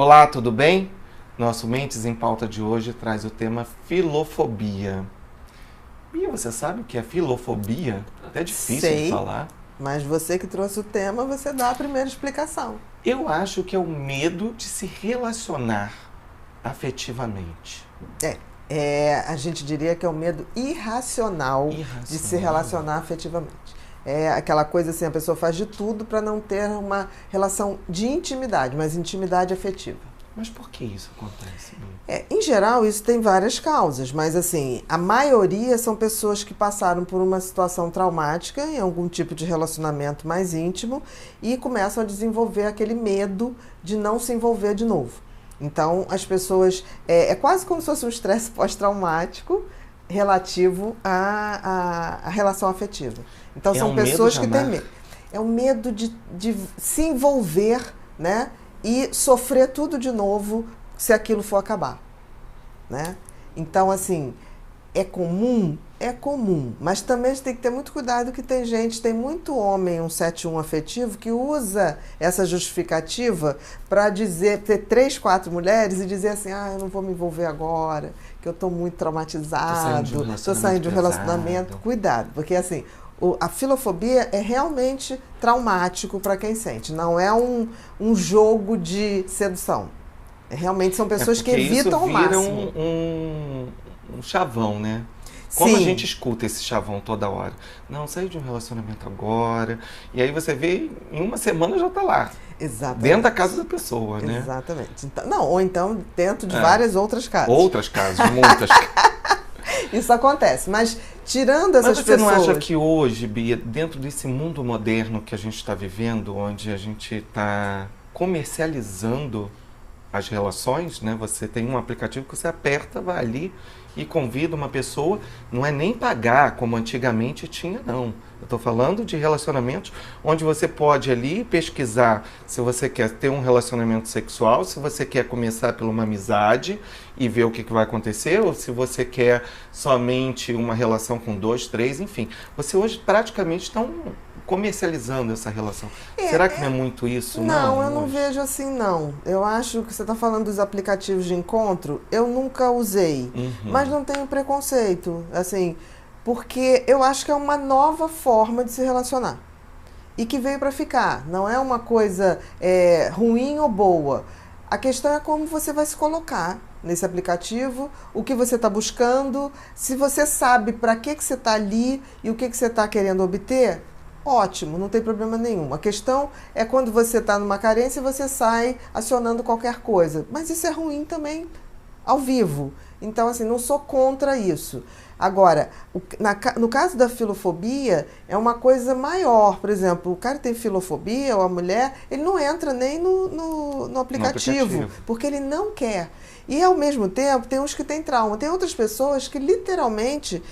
Olá, tudo bem? Nosso Mentes em Pauta de hoje traz o tema filofobia. Bia, você sabe o que é filofobia? Até difícil de Sei, falar. mas você que trouxe o tema, você dá a primeira explicação. Eu acho que é o medo de se relacionar afetivamente. A gente diria que é o medo irracional de se relacionar afetivamente. É aquela coisa assim, a pessoa faz de tudo para não ter uma relação de intimidade, mas intimidade afetiva. Mas por que isso acontece, Bia? Em geral, isso tem várias causas, mas assim, a maioria são pessoas que passaram por uma situação traumática em algum tipo de relacionamento mais íntimo e começam a desenvolver aquele medo de não se envolver de novo. Então, as pessoas... É quase como se fosse um estresse pós-traumático relativo à relação afetiva. Então, são pessoas que têm medo. É o medo de se envolver, né? E sofrer tudo de novo se aquilo for acabar, né? Então, assim, é comum? É comum, mas também a gente tem que ter muito cuidado que tem muito homem, um 7-1 afetivo, que usa essa justificativa para dizer, ter 3, 4 mulheres e dizer assim, eu não vou me envolver agora, que eu estou muito traumatizado, estou saindo de um relacionamento. Cuidado, porque assim, a filofobia é realmente traumático para quem sente, não é um jogo de sedução. Realmente são pessoas que evitam ao máximo. Um chavão, né? Como Sim. a gente escuta esse chavão toda hora. Não, saiu de um relacionamento agora. E aí você vê, em uma semana já tá lá. Exatamente. Dentro da casa da pessoa, né? Exatamente. Então, ou então dentro de várias outras casas. Outras casas, muitas. Isso acontece, mas tirando essas pessoas... Mas você não acha que hoje, Bia, dentro desse mundo moderno que a gente está vivendo, onde a gente está comercializando as relações, né? Você tem um aplicativo que você aperta, vai ali e convida uma pessoa, não é nem pagar como antigamente tinha, não. Eu estou falando de relacionamentos onde você pode ali pesquisar se você quer ter um relacionamento sexual, se você quer começar por uma amizade e ver o que vai acontecer, ou se você quer somente uma relação com 2, 3, enfim. Você hoje praticamente está comercializando essa relação. Será que não é muito isso? Não, eu não vejo assim, não. Eu acho que você está falando dos aplicativos de encontro, eu nunca usei, mas não tenho preconceito, assim, porque eu acho que é uma nova forma de se relacionar e que veio para ficar. Não é uma coisa ruim ou boa. A questão é como você vai se colocar nesse aplicativo, o que você está buscando, se você sabe para que você está ali e o que você está querendo obter. Ótimo, não tem problema nenhum. A questão é quando você está numa carência e você sai acionando qualquer coisa. Mas isso é ruim também ao vivo. Então, assim, não sou contra isso. Agora, no caso da filofobia, é uma coisa maior. Por exemplo, o cara que tem filofobia, ou a mulher, ele não entra nem no aplicativo, porque ele não quer. E, ao mesmo tempo, tem uns que têm trauma. Tem outras pessoas que, literalmente,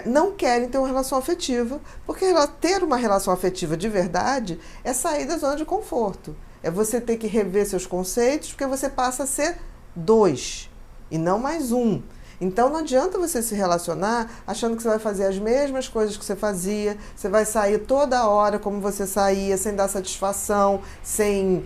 não querem ter uma relação afetiva, porque ter uma relação afetiva de verdade é sair da zona de conforto. É você ter que rever seus conceitos, porque você passa a ser 2 e não mais 1. Então, não adianta você se relacionar achando que você vai fazer as mesmas coisas que você fazia, você vai sair toda hora como você saía, sem dar satisfação, sem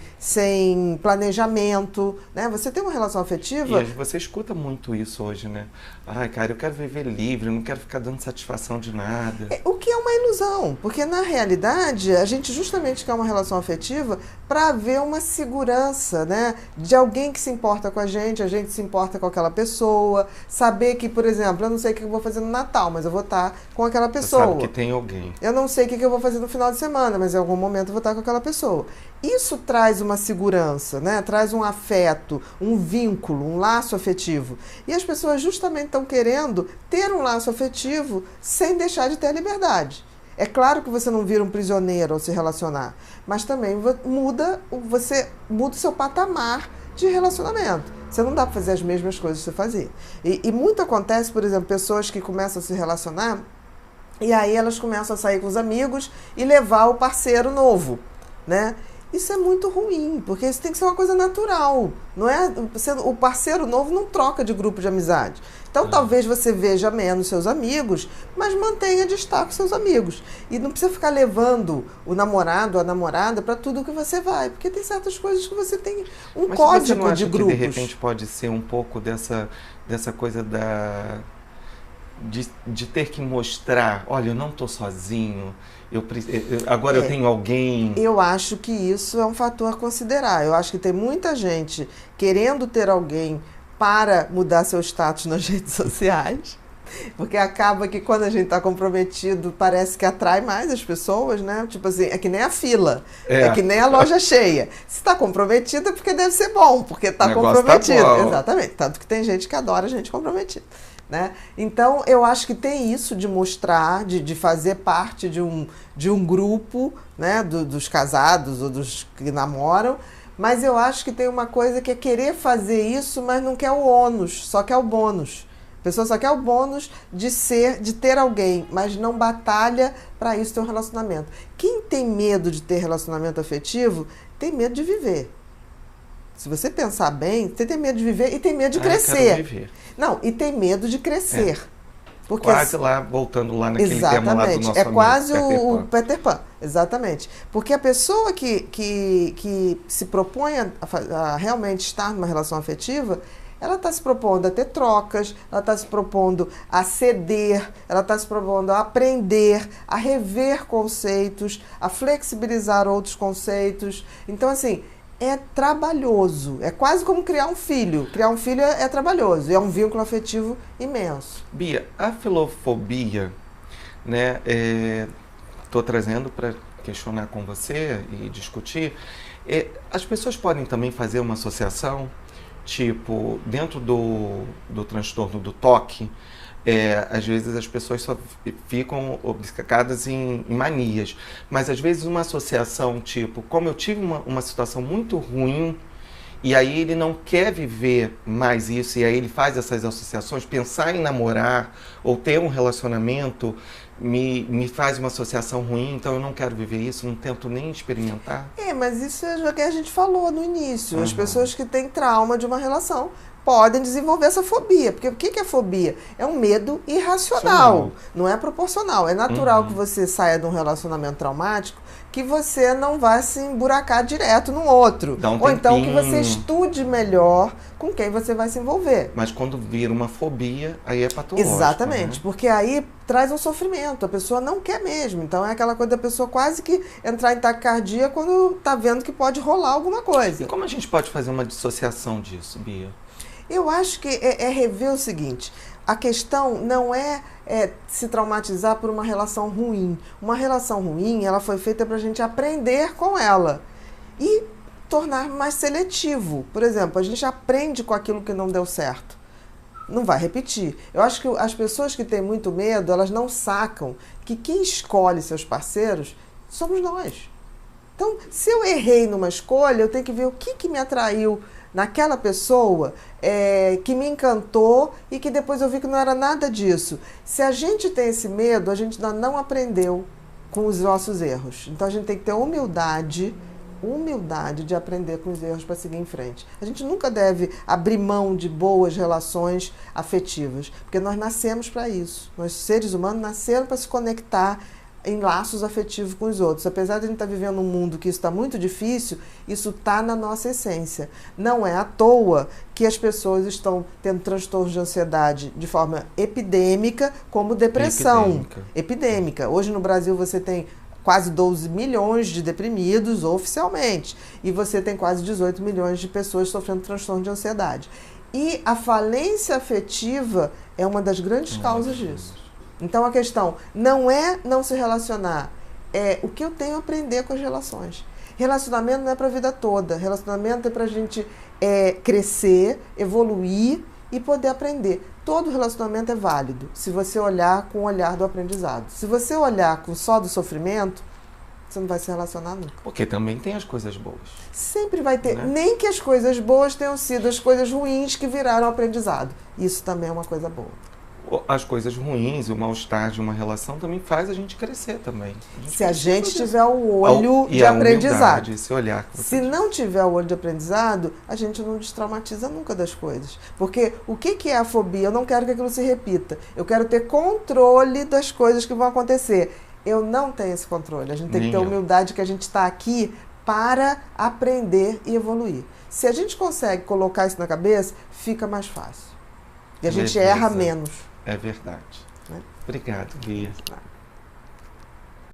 planejamento, né? Você tem uma relação afetiva... E você escuta muito isso hoje, né? Ai, cara, eu quero viver livre, eu não quero ficar dando satisfação de nada. O que é uma ilusão, porque na realidade a gente justamente quer uma relação afetiva para haver uma segurança, né? De alguém que se importa com a gente se importa com aquela pessoa, saber que, por exemplo, eu não sei o que eu vou fazer no Natal, mas eu vou estar com aquela pessoa. Você sabe que tem alguém. Eu não sei o que eu vou fazer no final de semana, mas em algum momento eu vou estar com aquela pessoa. Isso traz uma segurança, né? Traz um afeto, um vínculo, um laço afetivo. E as pessoas justamente estão querendo ter um laço afetivo sem deixar de ter a liberdade. É claro que você não vira um prisioneiro ao se relacionar, mas também você muda o seu patamar de relacionamento. Você não dá para fazer as mesmas coisas que você fazia. E muito acontece, por exemplo, pessoas que começam a se relacionar e aí elas começam a sair com os amigos e levar o parceiro novo, né? Isso é muito ruim, porque isso tem que ser uma coisa natural. Não é, o parceiro novo não troca de grupo de amizade. Então, talvez você veja menos seus amigos, mas mantenha destaque seus amigos. E não precisa ficar levando o namorado ou a namorada para tudo que você vai, porque tem certas coisas que você tem um Mas código você não acha de que, grupos. de repente, pode ser um pouco dessa coisa de ter que mostrar, olha, eu não estou sozinho, agora eu tenho alguém. Eu acho que isso é um fator a considerar. Eu acho que tem muita gente querendo ter alguém para mudar seu status nas redes sociais, porque acaba que quando a gente está comprometido, parece que atrai mais as pessoas, né? Tipo assim, é que nem a fila, é que nem a loja cheia. Se está comprometido é porque deve ser bom, porque está comprometido. Tá bom. Exatamente, tanto que tem gente que adora gente comprometida. Né? Então, eu acho que tem isso de mostrar, de fazer parte de um grupo, né? Dos casados ou dos que namoram, mas eu acho que tem uma coisa que é querer fazer isso, mas não quer o ônus, só quer o bônus. A pessoa só quer o bônus de ter alguém, mas não batalha para isso ter um relacionamento. Quem tem medo de ter relacionamento afetivo, tem medo de viver. Se você pensar bem, você tem medo de viver e tem medo de crescer. Quero viver. Não, e tem medo de crescer. Porque quase lá, voltando lá naquele tema lá do nosso amigo quase o Peter Pan. Exatamente. Porque a pessoa que se propõe a realmente estar numa relação afetiva, ela está se propondo a ter trocas, ela está se propondo a ceder, ela está se propondo a aprender, a rever conceitos, a flexibilizar outros conceitos. Então, assim, é trabalhoso. É quase como criar um filho. Criar um filho é trabalhoso. É um vínculo afetivo imenso. Bia, a filofobia, né, estou trazendo para questionar com você e discutir. As pessoas podem também fazer uma associação, tipo, dentro do transtorno do toque, às vezes as pessoas só ficam obcecadas em manias, mas às vezes uma associação, tipo, como eu tive uma situação muito ruim, e aí ele não quer viver mais isso, e aí ele faz essas associações, pensar em namorar ou ter um relacionamento me faz uma associação ruim, então eu não quero viver isso, não tento nem experimentar. Mas isso é o que a gente falou no início. As pessoas que têm trauma de uma relação podem desenvolver essa fobia. Porque o que é fobia? É um medo irracional, não é proporcional. É natural que você saia de um relacionamento traumático que você não vai se emburacar direto no outro. Ou então que você estude melhor com quem você vai se envolver. Mas quando vira uma fobia, aí é patológico. Exatamente, né? Porque aí traz um sofrimento, a pessoa não quer mesmo. Então é aquela coisa da pessoa quase que entrar em taquicardia quando está vendo que pode rolar alguma coisa. E como a gente pode fazer uma dissociação disso, Bia? Eu acho que é rever o seguinte, a questão não é se traumatizar por uma relação ruim. Uma relação ruim, ela foi feita para a gente aprender com ela e tornar mais seletivo. Por exemplo, a gente aprende com aquilo que não deu certo. Não vai repetir. Eu acho que as pessoas que têm muito medo, elas não sacam que quem escolhe seus parceiros somos nós. Então, se eu errei numa escolha, eu tenho que ver o que me atraiu naquela pessoa, que me encantou e que depois eu vi que não era nada disso. Se a gente tem esse medo, a gente ainda não aprendeu com os nossos erros. Então a gente tem que ter humildade de aprender com os erros para seguir em frente. A gente nunca deve abrir mão de boas relações afetivas, porque nós nascemos para isso. Nós, seres humanos, nasceram para se conectar em laços afetivos com os outros. Apesar de a gente estar vivendo um mundo que isso está muito difícil, isso está na nossa essência. Não é à toa que as pessoas estão tendo transtornos de ansiedade de forma epidêmica, como depressão. Epidêmica. Hoje no Brasil você tem quase 12 milhões de deprimidos oficialmente, e você tem quase 18 milhões de pessoas sofrendo transtorno de ansiedade. E a falência afetiva é uma das grandes causas disso. Então a questão não é não se relacionar, é o que eu tenho a aprender com as relações. Relacionamento não é para a vida toda, relacionamento é para a gente crescer, evoluir e poder aprender. Todo relacionamento é válido se você olhar com o olhar do aprendizado. Se você olhar com só do sofrimento, você não vai se relacionar nunca. Porque também tem as coisas boas. Sempre vai ter, né? Nem que as coisas boas tenham sido as coisas ruins que viraram aprendizado. Isso também é uma coisa boa. as coisas ruins, o mal-estar de uma relação também faz a gente crescer também. Se a gente tiver o olho de aprendizado. Esse olhar que você Se não tiver o olho de aprendizado, a gente não destraumatiza nunca das coisas. Porque o que é a fobia? Eu não quero que aquilo se repita. Eu quero ter controle das coisas que vão acontecer. Eu não tenho esse controle. A gente tem que ter humildade que a gente está aqui para aprender e evoluir. Se a gente consegue colocar isso na cabeça, fica mais fácil. E a gente erra menos. É verdade. Obrigado, Bia.